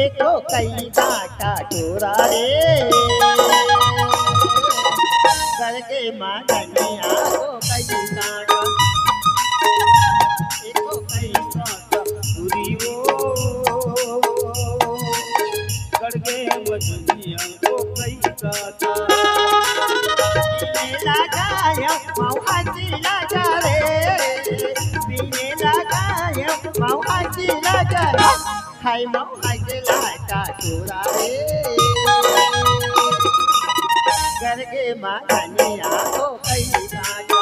एको कई काटा टोरा रे करके मांगनिया को कई काटा एको कई काटा पूरी वो करके मजनिया को कई काटा पीने लगाया मौहाजी लगा रे पीने लगाया मौहाजी लगा हाय मौहाजी लगा टोरा रे करके मांगनिया को कई काटा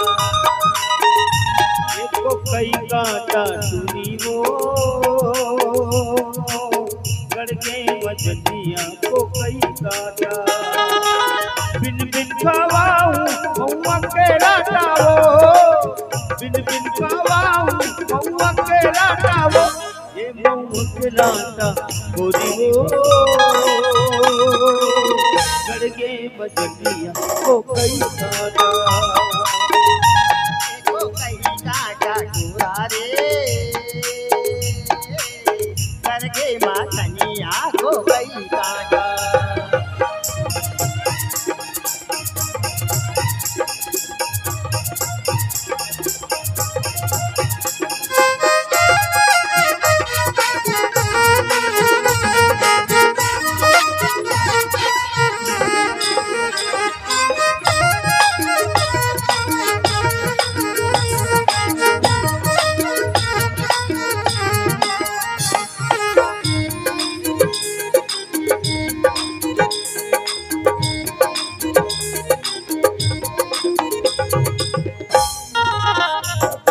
एको कई काटा सुनी वो करके मजनिया को कई काटा बिन बिन खवाऊं मौआ के राटावो बिन बिन खवाऊं मौआ के राटावो ये मौआ के राटा गोरी वो करके मजनिया को कई काटा एको कई काटा टोरा रे करके मांगनिया को कई काटा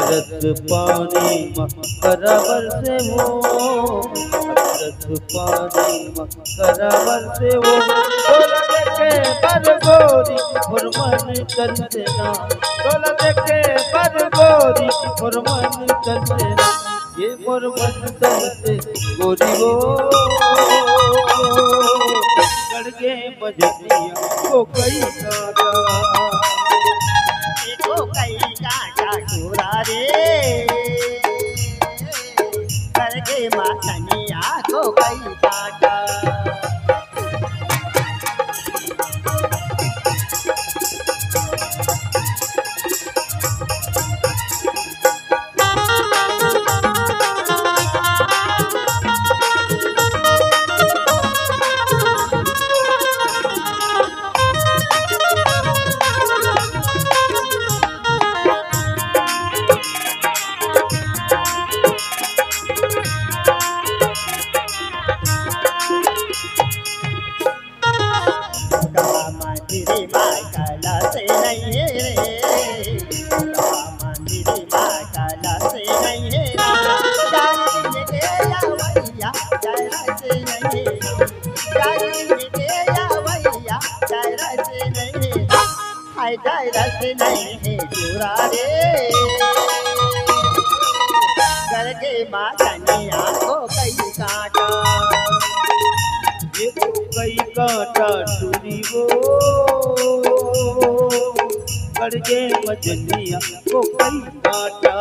पानी मकरबर से वो पानी मकरबर से वो तोला देखे बरगोरी फरमान चलते ना तोला देखे बरगोरी फरमान चलते ना ये फरमान चलते गोरी वो करके मजनिया को कई काटा एको कई काटा टोरा रे करके मांगनिया को कई काटा मंदिरी माकला से नहीं है रे मंदिरी माकला से नहीं है जाने के या भैया जरा से नहीं है जाने के या भैया जरा से नहीं है हाय जरा से नहीं है टोरा रे करके मांगनिया को कई काटा एको कई काटा टूरी वो करके मजनिया को कई काटा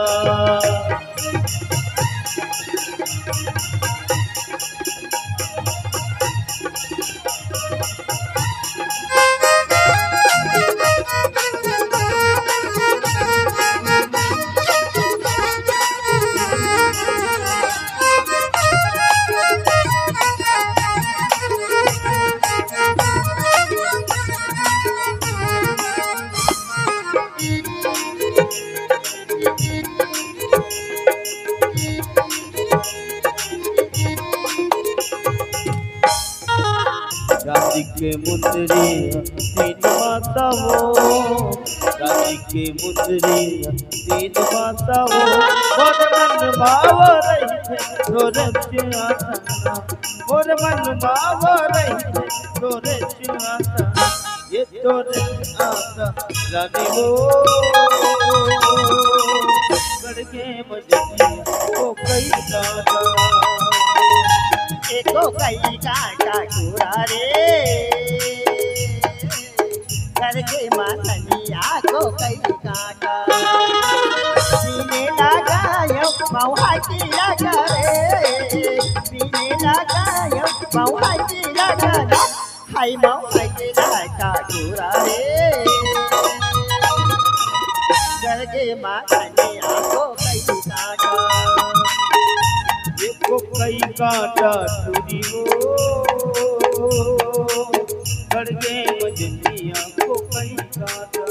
के मुंदरी तीन माता वो रानी के मुंदरी तीन माताओ मोर मन भाव रही थे तोरे चिंगाता मोर मन भाव रही थे तोरे चिंगाता ये तोरे आता रानी हो करके बजनी ओ कई गाता एको कई काका कुरा रे करके माथनिया को कई काका सीने लगायो मौहा की लगा रे सीने लगायो मौहा की लगा हाय मौहा की लगा कुरा रे करके माथनिया को कई काका एको कई काटा तुरी हो करके बजनिया को कई काटा